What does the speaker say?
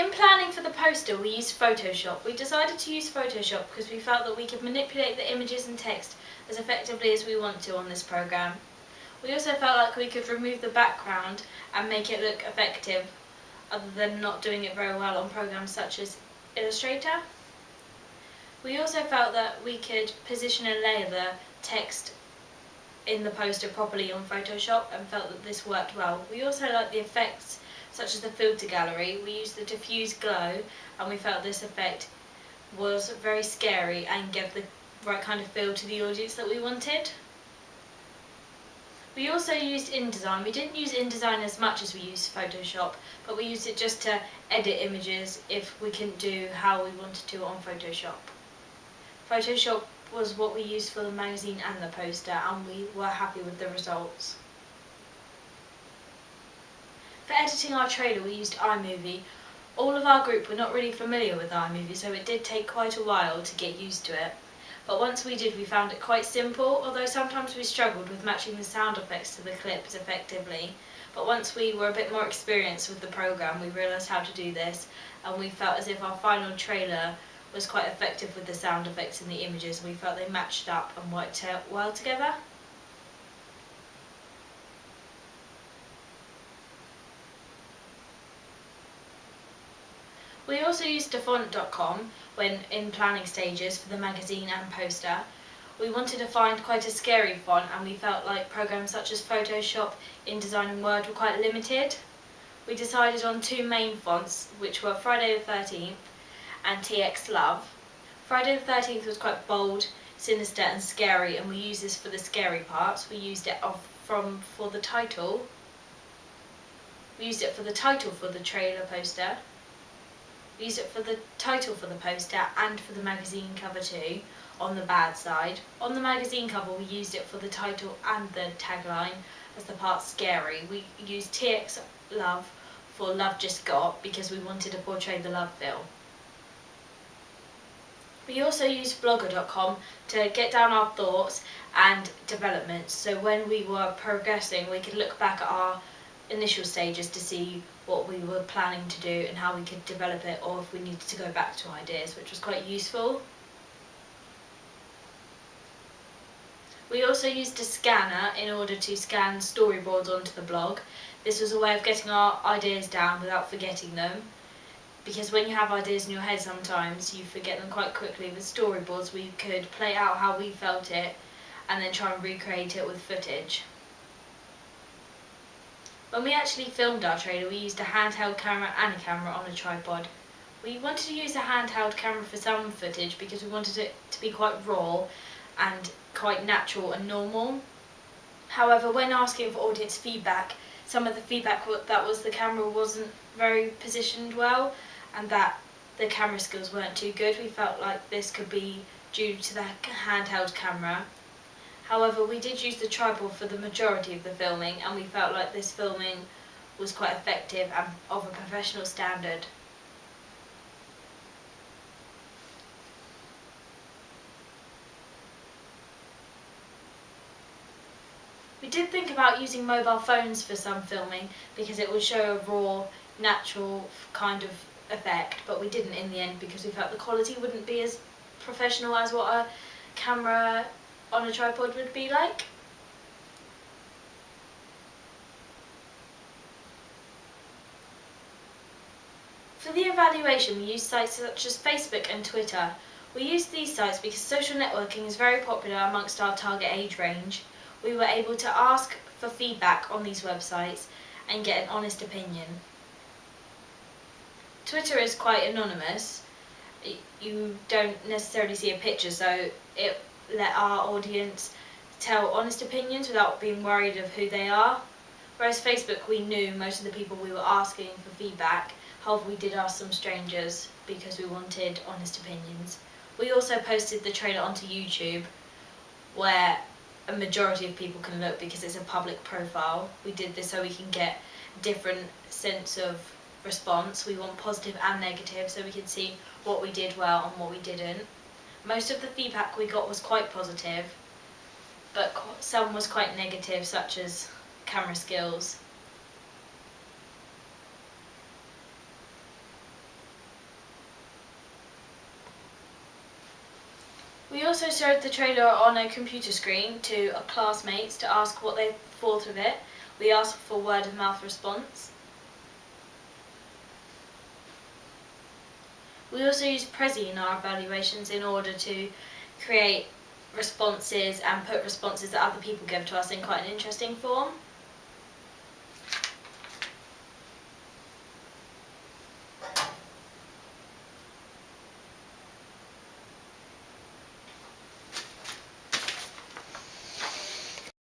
In planning for the poster, we used Photoshop. We decided to use Photoshop because we felt that we could manipulate the images and text as effectively as we want to on this program. We also felt like we could remove the background and make it look effective, other than not doing it very well on programs such as Illustrator. We also felt that we could position and layer the text in the poster properly on Photoshop and felt that this worked well. We also liked the effects such as the filter gallery. We used the diffuse glow and we felt this effect was very scary and gave the right kind of feel to the audience that we wanted. We also used InDesign. We didn't use InDesign as much as we used Photoshop, but we used it just to edit images if we couldn't do how we wanted to on Photoshop. Photoshop was what we used for the magazine and the poster, and we were happy with the results. For editing our trailer, we used iMovie. All of our group were not really familiar with iMovie, so it did take quite a while to get used to it. But once we did, we found it quite simple, although sometimes we struggled with matching the sound effects to the clips effectively. But once we were a bit more experienced with the program, we realised how to do this, and we felt as if our final trailer was quite effective with the sound effects and the images, and we felt they matched up and worked out well together. We also used dafont.com when in planning stages for the magazine and poster. We wanted to find quite a scary font, and we felt like programs such as Photoshop, InDesign and Word were quite limited. We decided on two main fonts, which were Friday the 13th and TX Love. Friday the 13th was quite bold, sinister and scary, and we used this for the scary parts. We used it for the title. We used it for the title for the trailer poster. We used it for the title for the poster and for the magazine cover too, on the bad side. On the magazine cover we used it for the title and the tagline as the part scary. We used TX Love for Love Just Got because we wanted to portray the love feel. We also used blogger.com to get down our thoughts and developments, so when we were progressing we could look back at our initial stages to see what we were planning to do and how we could develop it, or if we needed to go back to ideas, which was quite useful. We also used a scanner in order to scan storyboards onto the blog. This was a way of getting our ideas down without forgetting them, because when you have ideas in your head sometimes you forget them quite quickly. With storyboards we could play out how we felt it and then try and recreate it with footage. When we actually filmed our trailer, we used a handheld camera and a camera on a tripod. We wanted to use a handheld camera for some footage because we wanted it to be quite raw and quite natural and normal. However, when asking for audience feedback, some of the feedback that was the camera wasn't very positioned well and that the camera skills weren't too good. We felt like this could be due to the handheld camera. However, we did use the tripod for the majority of the filming, and we felt like this filming was quite effective and of a professional standard. We did think about using mobile phones for some filming because it would show a raw, natural kind of effect, but we didn't in the end because we felt the quality wouldn't be as professional as what a camera on a tripod would be like. For the evaluation, we used sites such as Facebook and Twitter. We used these sites because social networking is very popular amongst our target age range. We were able to ask for feedback on these websites and get an honest opinion. Twitter is quite anonymous. You don't necessarily see a picture, so it let our audience tell honest opinions without being worried of who they are. Whereas Facebook, we knew most of the people we were asking for feedback. However, we did ask some strangers because we wanted honest opinions. We also posted the trailer onto YouTube, where a majority of people can look because it's a public profile. We did this so we can get a different sense of response. We want positive and negative, so we can see what we did well and what we didn't. Most of the feedback we got was quite positive, but some was quite negative, such as camera skills. We also showed the trailer on a computer screen to our classmates to ask what they thought of it. We asked for word of mouth response. We also used Prezi in our evaluations in order to create responses and put responses that other people give to us in quite an interesting form.